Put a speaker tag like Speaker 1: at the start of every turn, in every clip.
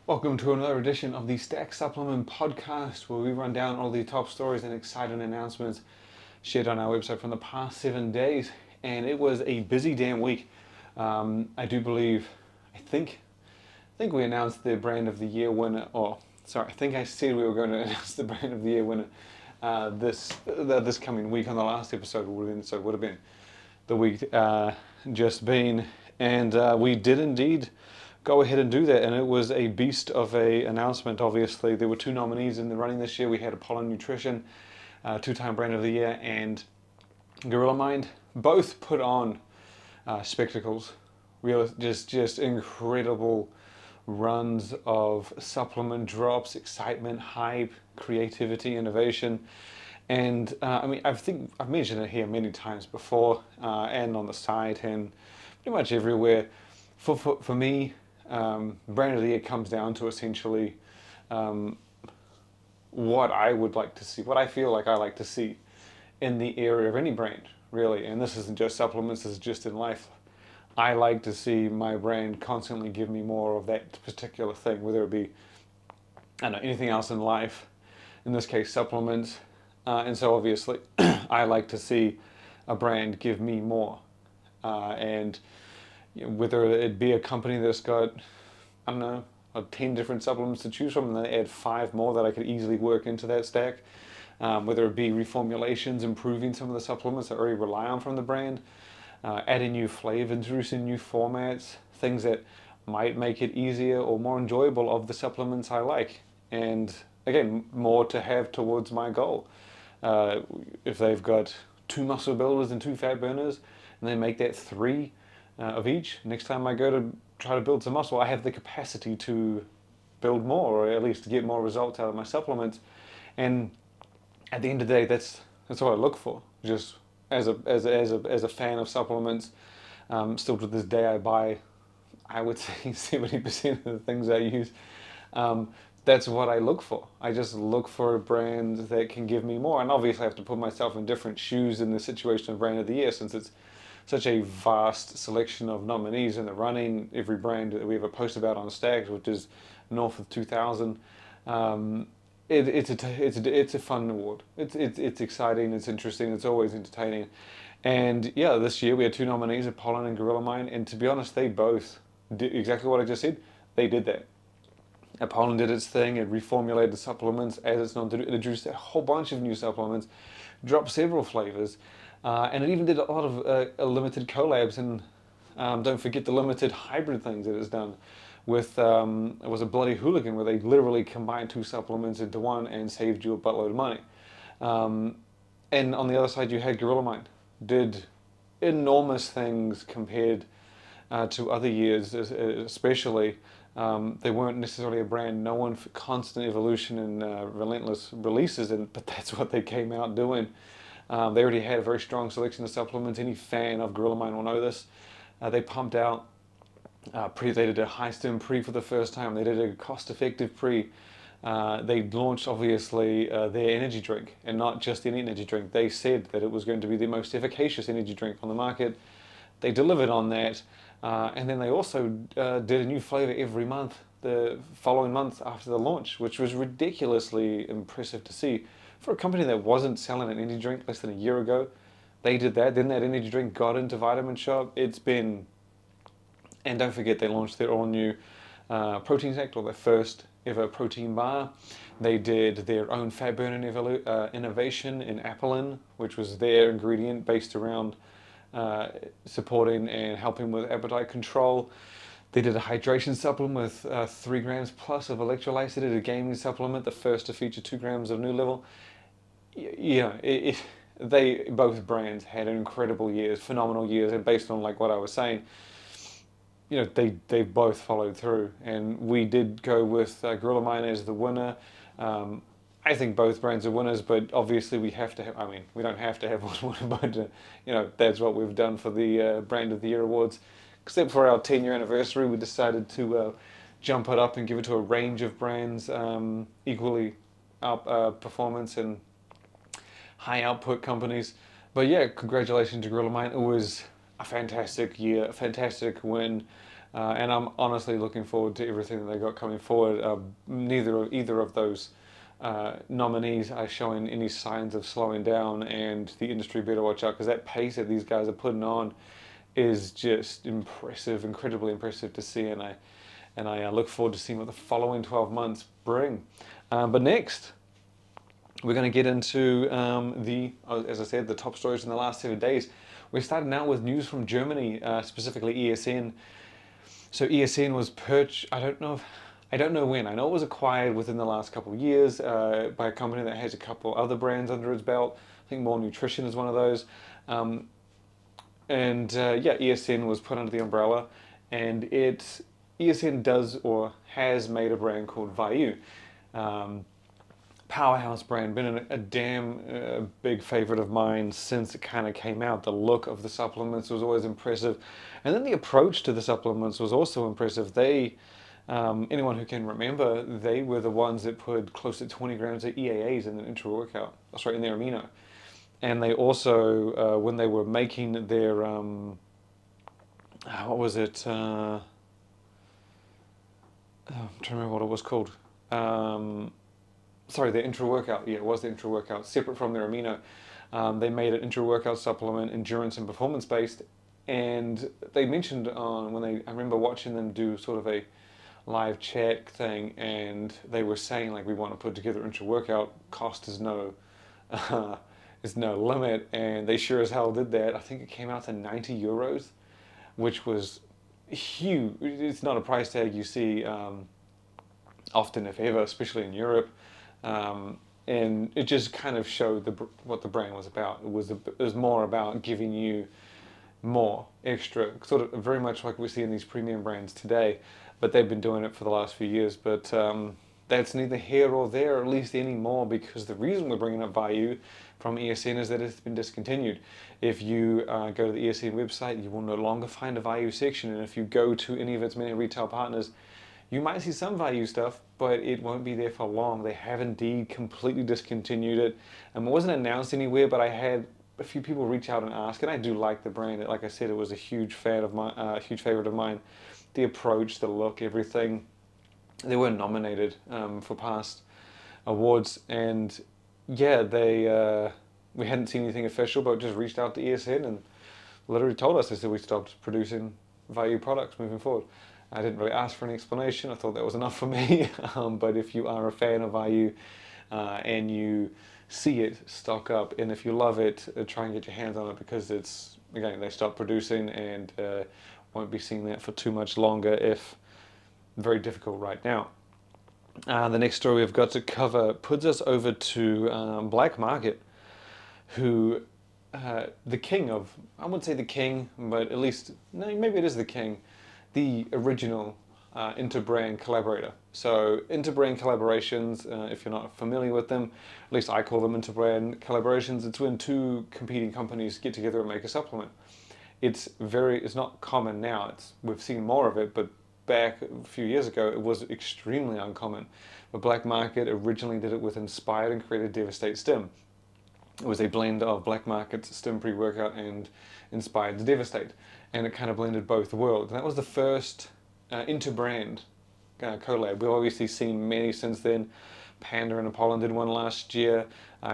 Speaker 1: Welcome to another edition of the Stack Supplement Podcast, where we run down all the top stories and exciting announcements shared on our website from the past 7 days. And it was a busy damn week. I do believe, I think we announced the Brand of the Year winner. I think I said we were going to announce the Brand of the Year winner this coming week on the last episode. Would have been the week just been, and we did indeed go ahead and do that, and it was a beast of a announcement. Obviously, there were two nominees in the running this year. We had Apollo Nutrition, two-time Brand of the Year, and Gorilla Mind. Both put on spectacles, just incredible runs of supplement drops, excitement, hype, creativity, innovation. And I think I've mentioned it here many times before, and on the site and pretty much everywhere. For me, Brand of the Year comes down to essentially what I would like to see, what I feel like I like to see in the area of any brand, really. And this isn't just supplements, this is just in life. I like to see my brand constantly give me more of that particular thing, whether it be, anything else in life, in this case, supplements. And so obviously, I like to see a brand give me more. And whether it be a company that's got, 10 different supplements to choose from, and they add 5 more that I could easily work into that stack. Whether it be reformulations, improving some of the supplements that I already rely on from the brand, adding new flavors, introducing new formats, things that might make it easier or more enjoyable of the supplements I like. And again, more to have towards my goal. If they've got 2 muscle builders and 2 fat burners, and they make that 3 of each, next time I go to try to build some muscle, I have the capacity to build more, or at least get more results out of my supplements. And at the end of the day, that's what I look for. Just as a fan of supplements, still to this day, I buy, I would say 70% of the things I use. That's what I look for. I just look for a brand that can give me more. And obviously I have to put myself in different shoes in the situation of Brand of the Year, since it's such a vast selection of nominees in the running. Every brand that we ever post about on Stack, which is north of 2,000. It's a fun award. It's exciting, it's interesting, it's always entertaining. And yeah, this year we had 2 nominees, Apollo and Gorilla Mind, and to be honest, they both did exactly what I just said. They did that. Apollo did its thing, it reformulated the supplements as it's known to do. It introduced a whole bunch of new supplements, dropped several flavors, and it even did a lot of limited collabs, and don't forget the limited hybrid things that it's done with, it was a Bloody Hooligan, where they literally combined 2 supplements into one and saved you a buttload of money. And on the other side, you had Gorilla Mind. Did enormous things compared to other years, especially. They weren't necessarily a brand known for constant evolution and relentless releases, but that's what they came out doing. They already had a very strong selection of supplements. Any fan of Gorilla Mind will know this. They pumped out they did a high stim pre for the first time. They did a cost-effective pre. They launched, obviously, their energy drink, and not just any energy drink. They said that it was going to be the most efficacious energy drink on the market. They delivered on that, and then they also did a new flavor every month, the following month after the launch, which was ridiculously impressive to see. For a company that wasn't selling an energy drink less than a year ago, they did that. Then that energy drink got into Vitamin Shop. It's been... And don't forget, they launched their all-new protein stack, or their first ever protein bar. They did their own fat burning innovation in apelin, which was their ingredient based around supporting and helping with appetite control. They did a hydration supplement with 3 grams plus of electrolytes. They did a gaming supplement, the first to feature 2 grams of new level. They, both brands, had incredible years, phenomenal years, and based on like what I was saying, they both followed through, and we did go with Gorilla Mind as the winner. I think both brands are winners, but obviously we have to have, we don't have to have one winner, but that's what we've done for the Brand of the Year awards. Except for our 10-year anniversary, we decided to jump it up and give it to a range of brands, equally performance and high output companies. But yeah, congratulations to Gorilla Mind. It was a fantastic year, a fantastic win. And I'm honestly looking forward to everything that they got coming forward. Either of those nominees are showing any signs of slowing down, and the industry better watch out because that pace that these guys are putting on is just impressive, incredibly impressive to see, and I look forward to seeing what the following 12 months bring. But next, we're going to get into as I said, the top stories in the last 7 days. We're starting out with news from Germany, specifically ESN. So ESN was I don't know when. I know it was acquired within the last couple of years by a company that has a couple other brands under its belt. I think More Nutrition is one of those. ESN was put under the umbrella, and ESN does or has made a brand called Vayu. Powerhouse brand, been a damn big favorite of mine since it kind of came out. The look of the supplements was always impressive, and then the approach to the supplements was also impressive. Anyone who can remember, they were the ones that put close to 20 grams of EAAs in an intra-workout, in their amino. And they also, when they were making their, what was it? I'm trying to remember what it was called. The intra-workout. Yeah, it was the intra-workout, separate from their amino. They made an intra-workout supplement, endurance and performance-based. And they mentioned I remember watching them do sort of a live chat thing, and they were saying, like, we want to put together intra-workout, cost is no limit, and they sure as hell did that. I think it came out to €90, which was huge. It's not a price tag you see often, if ever, especially in Europe. And it just kind of showed what the brand was about. It was more about giving you more extra, sort of very much like we see in these premium brands today, but they've been doing it for the last few years. But that's neither here or there, at least anymore, because the reason we're bringing up Vayu from ESN is that it's been discontinued. If you go to the ESN website, you will no longer find a Vayu section, and if you go to any of its many retail partners, you might see some Vayu stuff, but it won't be there for long. They have indeed completely discontinued it. It wasn't announced anywhere, but I had a few people reach out and ask, and I do like the brand. Like I said, it was a huge huge favorite of mine. The approach, the look, everything. They were nominated for past awards, and yeah, we hadn't seen anything official, but just reached out to ESN and literally told us. They said we stopped producing Vayu products moving forward. I didn't really ask for an explanation. I thought that was enough for me. But if you are a fan of Vayu and you see it, stock up. And if you love it, try and get your hands on it, because they stopped producing and won't be seeing that for too much longer, if very difficult right now. The next story we've got to cover puts us over to Black Market, who the king of, I wouldn't say the king, but at least, no, maybe it is the king, the original inter-brand collaborator. So inter-brand collaborations, if you're not familiar with them, at least I call them inter-brand collaborations. It's when two competing companies get together and make a supplement. It's not common now. We've seen more of it, but back a few years ago, it was extremely uncommon. But Black Market originally did it with Inspired and created Devastate Stim. It was a blend of Black Market's Stim pre-workout and Inspired's Devastate, and it kind of blended both worlds. And that was the first inter-brand collab. We've obviously seen many since then. Panda and Apollon did one last year.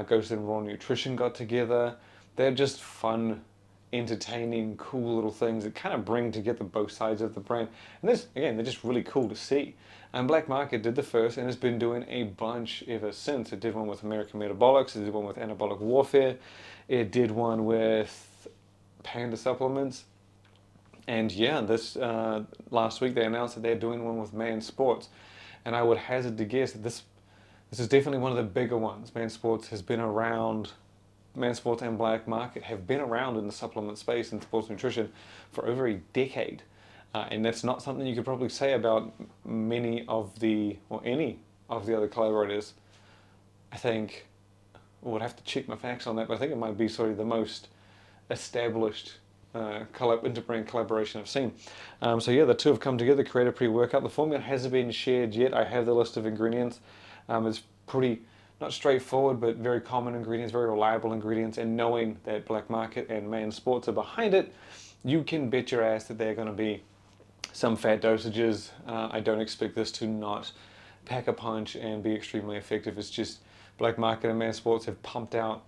Speaker 1: Ghost and Raw Nutrition got together. They're just fun, entertaining, cool little things that kind of bring together both sides of the brand. And they're just really cool to see. And Black Market did the first and has been doing a bunch ever since. It did one with American Metabolics, it did one with Anabolic Warfare, it did one with Panda Supplements. And yeah, this last week they announced that they're doing one with Man Sports. And I would hazard to guess that this is definitely one of the bigger ones. Man Sports has been around. Man Sports and Black Market have been around in the supplement space and sports nutrition for over a decade. And that's not something you could probably say about any of the other collaborators. I think, I would have to check my facts on that, but I think it might be sort of the most established inter-brand collaboration I've seen. The two have come together, create a pre-workout. The formula hasn't been shared yet. I have the list of ingredients. It's pretty, not straightforward, but very common ingredients, very reliable ingredients, and knowing that Black Market and Man Sports are behind it, you can bet your ass that they're going to be some fat dosages. I don't expect this to not pack a punch and be extremely effective. It's just Black Market and Mass Sports have pumped out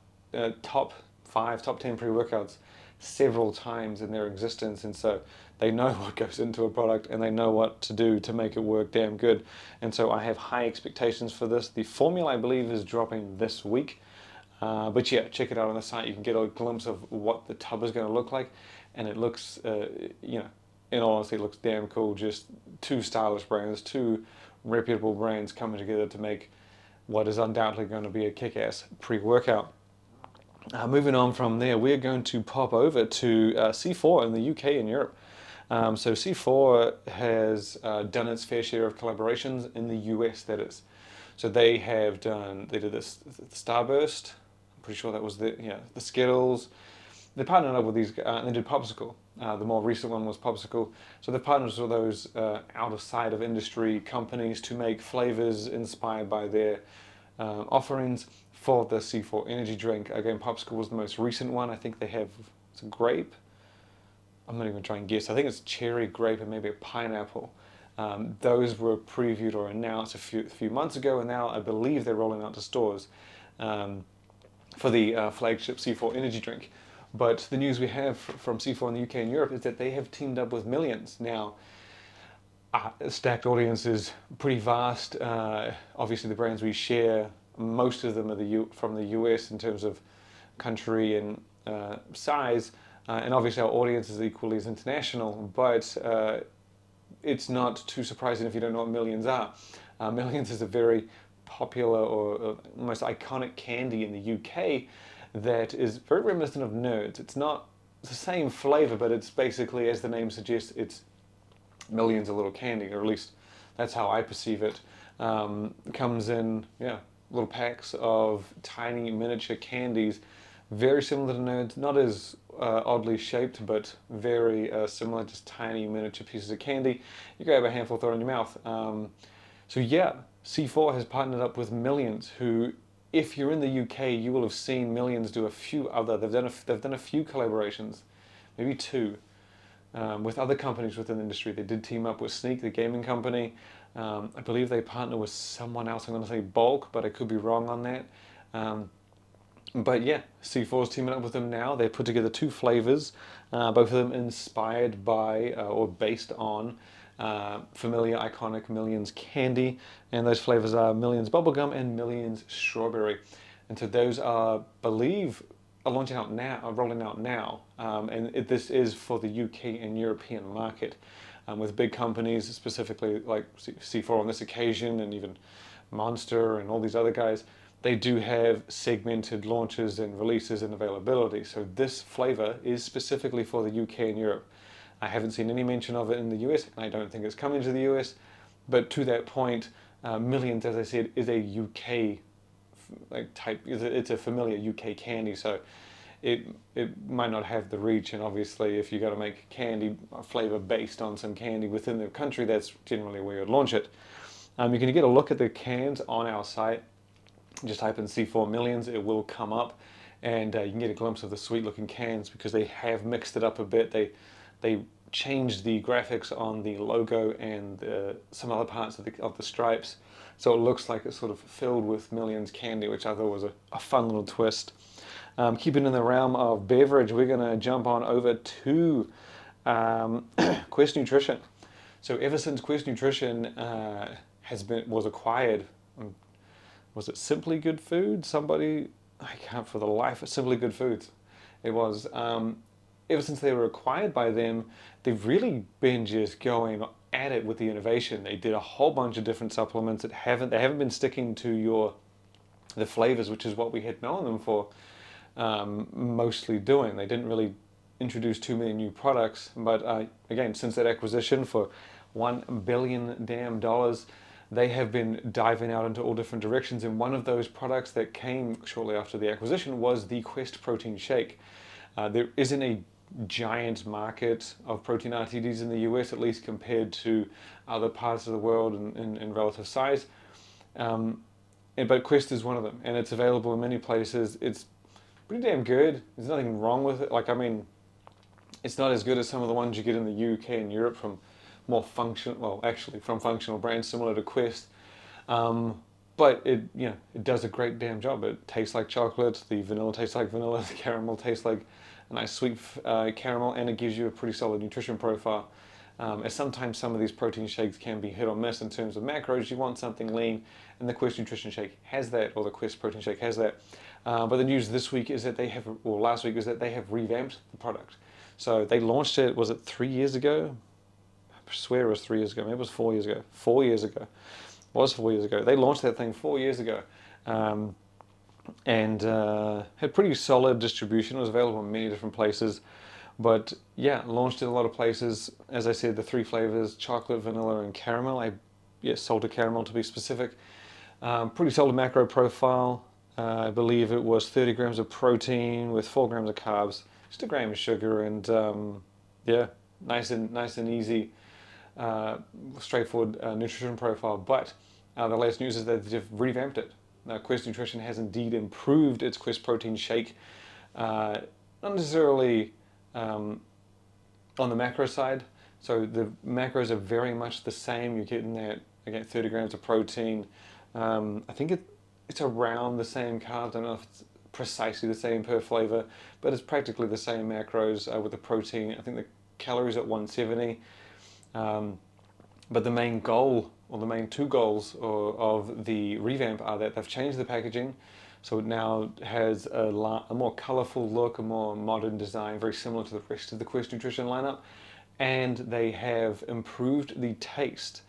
Speaker 1: top 5, top 10 pre-workouts several times in their existence, and so they know what goes into a product and they know what to do to make it work damn good. And so I have high expectations for this. The formula, I believe, is dropping this week. But yeah, check it out on the site. You can get a glimpse of what the tub is going to look like, and it looks, in all honesty, it looks damn cool. Just two stylish brands, two reputable brands coming together to make what is undoubtedly going to be a kick-ass pre-workout. Moving on from there, we're going to pop over to C4 in the UK and Europe. So C4 has done its fair share of collaborations in the US, that is. So they did this Starburst. I'm pretty sure that was the Skittles. They partnered up with these, and they did Popsicle. The more recent one was Popsicle. So they partnered with those out of sight of industry companies to make flavors inspired by their offerings for the C4 energy drink. Again, Popsicle was the most recent one. I think they have, it's a grape. I'm not even trying to guess. I think it's cherry, grape, and maybe a pineapple. Those were previewed or announced a few months ago, and now I believe they're rolling out to stores for the flagship C4 energy drink. But the news we have from C4 in the UK and Europe is that they have teamed up with Millions. Now, Stacked audience is pretty vast. Obviously, the brands we share, most of them are from the US in terms of country and size, and obviously our audience is equally as international, but it's not too surprising if you don't know what Millions are. Millions is a very popular or most iconic candy in the UK that is very reminiscent of Nerds. It's not the same flavor, but it's basically, as the name suggests, it's millions of little candy, or at least that's how I perceive it. It comes in little packs of tiny miniature candies, very similar to Nerds, not as oddly shaped, but very similar, just tiny miniature pieces of candy. You grab a handful, throw it in your mouth. C4 has partnered up with Millions, who, if you're in the UK, you will have seen Millions do a few other. They've done a few collaborations, maybe 2, with other companies within the industry. They did team up with Sneak, the gaming company. I believe they partner with someone else. I'm going to say Bulk, but I could be wrong on that. But yeah, C4 is teaming up with them now. They put together 2 flavors, both of them inspired by or based on familiar, iconic Millions candy. And those flavors are Millions Bubblegum and Millions Strawberry. And so those are, I believe, are rolling out now. This is for the UK and European market, with big companies, specifically like C4 on this occasion, and even Monster and all these other guys. They do have segmented launches and releases and availability. So this flavor is specifically for the UK and Europe. I haven't seen any mention of it in the US, and I don't think it's coming to the US. But to that point, Millions, as I said, is a UK type. It's a familiar UK candy, so it might not have the reach. And obviously, if you're going to make candy a flavor based on some candy within the country, that's generally where you'd launch it. You can get a look at the cans on our site. Just type in C4 Millions, it will come up, and you can get a glimpse of the sweet looking cans because they have mixed it up a bit. They changed the graphics on the logo and some other parts of the stripes, so it looks like it's sort of filled with Millions candy, which I thought was a fun little twist. Keeping in the realm of beverage, we're going to jump on over to Quest Nutrition. So ever since Quest Nutrition was acquired, was it Simply Good Foods? I can't for the life of Simply Good Foods. It was. Ever since they were acquired by them, they've really been just going at it with the innovation. They did a whole bunch of different supplements that they haven't been sticking to the flavors, which is what we had known them for mostly doing. They didn't really introduce too many new products, but again, since that acquisition for $1 billion damn dollars, they have been diving out into all different directions, and one of those products that came shortly after the acquisition was the Quest Protein Shake. There isn't a giant market of protein RTDs in the US, at least compared to other parts of the world in relative size. But Quest is one of them, and it's available in many places. It's pretty damn good. There's nothing wrong with it. It's not as good as some of the ones you get in the UK and Europe from more function. Well, actually, from functional brands similar to Quest. But it does a great damn job. It tastes like chocolate. The vanilla tastes like vanilla. The caramel tastes like a nice sweet caramel, and it gives you a pretty solid nutrition profile. As sometimes some of these protein shakes can be hit or miss in terms of macros. You want something lean, and the Quest Nutrition Shake has that, or the Quest Protein Shake has that. But the news this week is that they have, or last week, is that they have revamped the product. So they launched it, was it 3 years ago? I swear it was 3 years ago. Maybe it was 4 years ago. 4 years ago. It was 4 years ago. They launched that thing 4 years ago. And had pretty solid distribution. It was available in many different places. But yeah, launched in a lot of places. As I said, the 3 flavors, chocolate, vanilla, and caramel. Salted caramel to be specific. Pretty solid macro profile. I believe it was 30 grams of protein with 4 grams of carbs, just a gram of sugar, and nice and easy, straightforward nutrition profile. But the latest news is that they've revamped it. Now, Quest Nutrition has indeed improved its Quest Protein Shake, not necessarily on the macro side. So the macros are very much the same. You're getting that, again, 30 grams of protein. I think it's around the same carbs. I don't know if it's precisely the same per flavor, but it's practically the same macros with the protein. I think the calories at 170. But the main goal, or the main 2 goals of the revamp, are that they've changed the packaging. So it now has a more colourful look, a more modern design, very similar to the rest of the Quest Nutrition lineup. And they have improved the taste.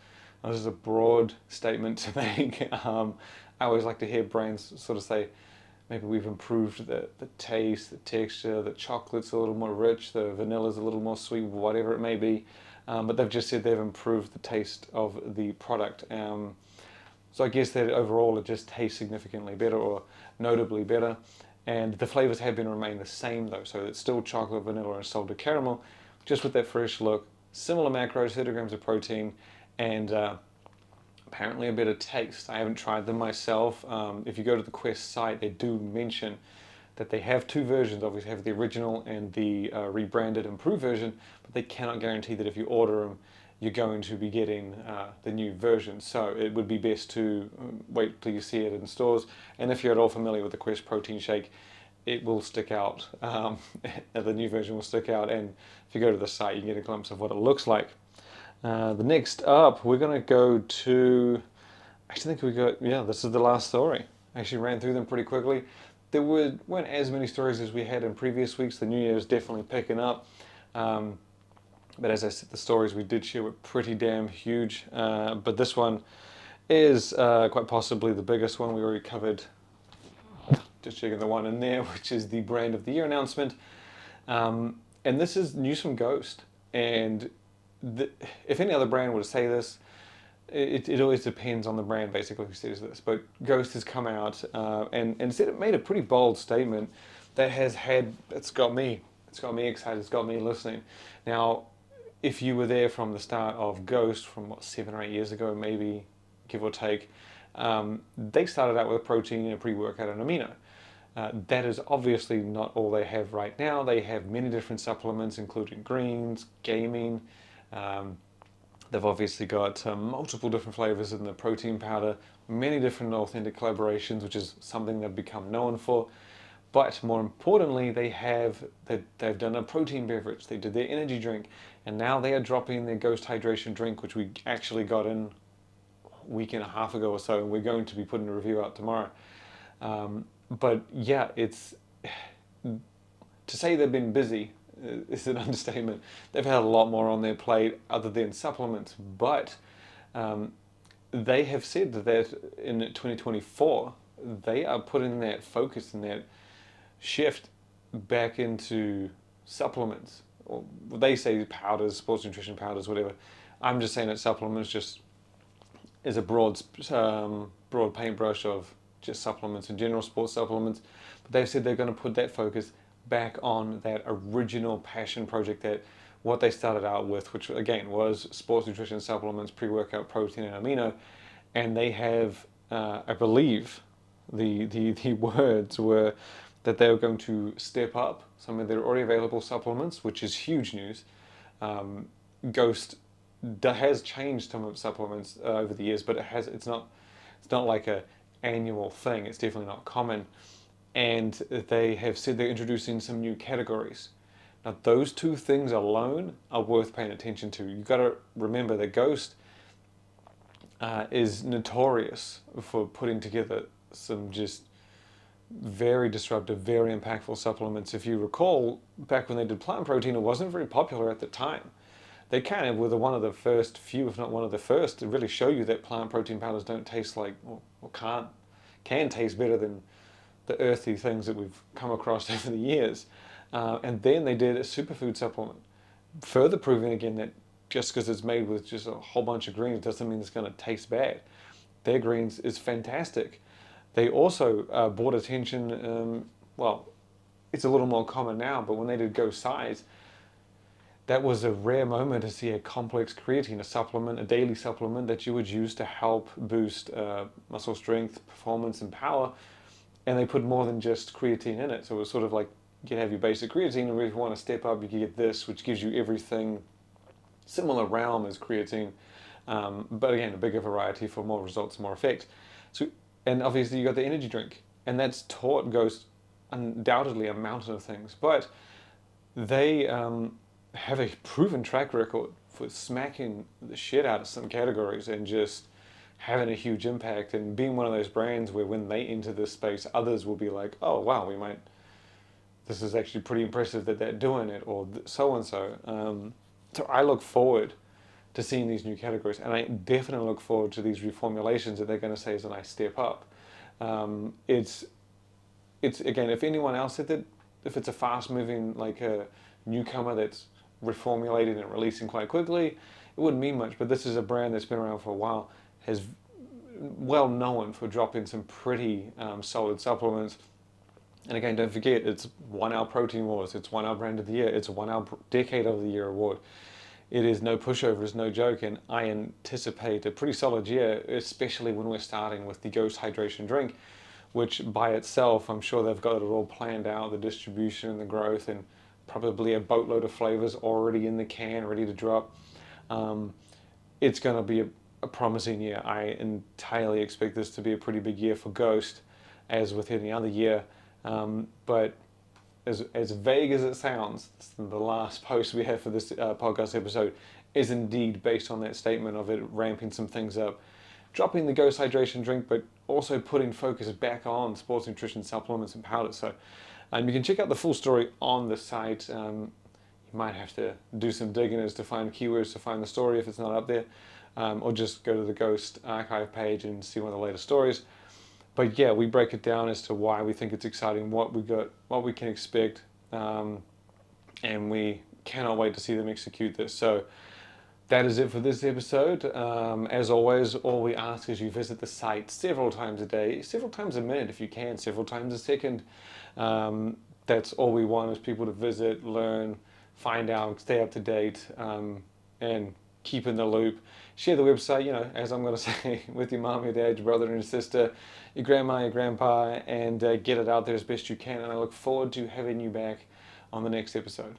Speaker 1: Now, this is a broad statement to make. I always like to hear brands sort of say, maybe we've improved the taste, the texture, the chocolate's a little more rich, the vanilla's a little more sweet, whatever it may be. But they've just said they've improved the taste of the product. So I guess that overall it just tastes significantly better, or notably better. And the flavors have been remained the same though. So it's still chocolate, vanilla, and salted caramel, just with that fresh look. Similar macros, 30 grams of protein, and apparently a better taste. I haven't tried them myself. If you go to the Quest site, they do mention that they have 2 versions. Obviously, have the original and the rebranded, improved version, but they cannot guarantee that if you order them, you're going to be getting the new version. So it would be best to wait till you see it in stores. And if you're at all familiar with the Quest Protein Shake, it will stick out. The new version will stick out, and if you go to the site, you can get a glimpse of what it looks like. The next up, we're going to go to, this is the last story. I actually ran through them pretty quickly. There weren't as many stories as we had in previous weeks. The new year is definitely picking up. But as I said, the stories we did share were pretty damn huge. But this one is quite possibly the biggest one. We already covered, just checking the one in there, which is the brand of the year announcement. And this is news from Ghost. And if any other brand were to say this, it always depends on the brand basically who says this. But Ghost has come out and said, it made a pretty bold statement that it's got me excited, it's got me listening. Now, if you were there from the start of Ghost, from 7 or 8 years ago, maybe, give or take, they started out with a protein, a pre-workout, and amino. That is obviously not all they have right now. They have many different supplements, including greens, gaming. They've obviously got multiple different flavors in the protein powder, many different authentic collaborations, which is something they've become known for. But more importantly, they've done a protein beverage. They did their energy drink, and now they are dropping their Ghost Hydration drink, which we actually got in a week and a half ago or so, and we're going to be putting a review out tomorrow. But yeah, to say they've been busy is an understatement. They've had a lot more on their plate other than supplements, but they have said that in 2024 they are putting that focus and that shift back into supplements. Or they say powders, sports nutrition powders, whatever. I'm just saying that supplements just is a broad paintbrush of just supplements in general, sports supplements. But they've said they're going to put that focus back on that original passion project, that what they started out with, which again was sports nutrition supplements, pre-workout protein and amino. And they have, I believe, the words were that they were going to step up some of their already available supplements, which is huge news. Ghost has changed some of supplements over the years, but it's not like a annual thing. It's definitely not common. And they have said they're introducing some new categories. Now, those two things alone are worth paying attention to. You've got to remember that Ghost is notorious for putting together some just very disruptive, very impactful supplements. If you recall, back when they did plant protein, it wasn't very popular at the time. They kind of were one of the first few, if not one of the first, to really show you that plant protein powders don't taste like, or can taste better than the earthy things that we've come across over the years. And then they did a superfood supplement, further proving again that just because it's made with just a whole bunch of greens doesn't mean it's going to taste bad. Their greens is fantastic. They also brought attention, well, it's a little more common now, but when they did Go Size, that was a rare moment to see a complex creatine, a supplement, a daily supplement that you would use to help boost muscle strength, performance, and power. And they put more than just creatine in it. So it was sort of like you can have your basic creatine, and if you want to step up, you can get this, which gives you everything similar realm as creatine. But again, a bigger variety for more results, more effect. So, and obviously you got the energy drink, and that's taught Ghost undoubtedly a mountain of things. But they have a proven track record for smacking the shit out of some categories and just having a huge impact, and being one of those brands where when they enter this space, others will be like, oh wow, this is actually pretty impressive that they're doing it, or so and so. So I look forward to seeing these new categories, and I definitely look forward to these reformulations that they're going to say is a nice step up. It's again, if anyone else said that, if it's a fast moving, like a newcomer that's reformulating and releasing quite quickly, it wouldn't mean much. But this is a brand that's been around for a while, has well known for dropping some pretty solid supplements. And again, don't forget, it's 1 Hour Protein Wars, it's 1 Hour Brand of the Year, it's 1 Hour Decade of the Year award. It is no pushover, it's no joke, and I anticipate a pretty solid year, especially when we're starting with the Ghost Hydration drink, which by itself, I'm sure they've got it all planned out, the distribution and the growth, and probably a boatload of flavors already in the can, ready to drop. It's going to be a promising year. I entirely expect this to be a pretty big year for Ghost, as with any other year. But as vague as it sounds, the last post we have for this podcast episode is indeed based on that statement of it ramping some things up, dropping the Ghost Hydration drink, but also putting focus back on sports nutrition supplements and powders. So you can check out the full story on the site. You might have to do some digging as to find keywords to find the story if it's not up there, or just go to the Ghost archive page and see one of the latest stories. But yeah, we break it down as to why we think it's exciting, what we got, what we can expect, and we cannot wait to see them execute this. So that is it for this episode. As always, all we ask is you visit the site several times a day, several times a minute if you can, several times a second. That's all we want, is people to visit, learn, find out, stay up to date, and keep in the loop. Share the website, as I'm going to say, with your mom, your dad, your brother and your sister, your grandma, your grandpa, and get it out there as best you can. And I look forward to having you back on the next episode.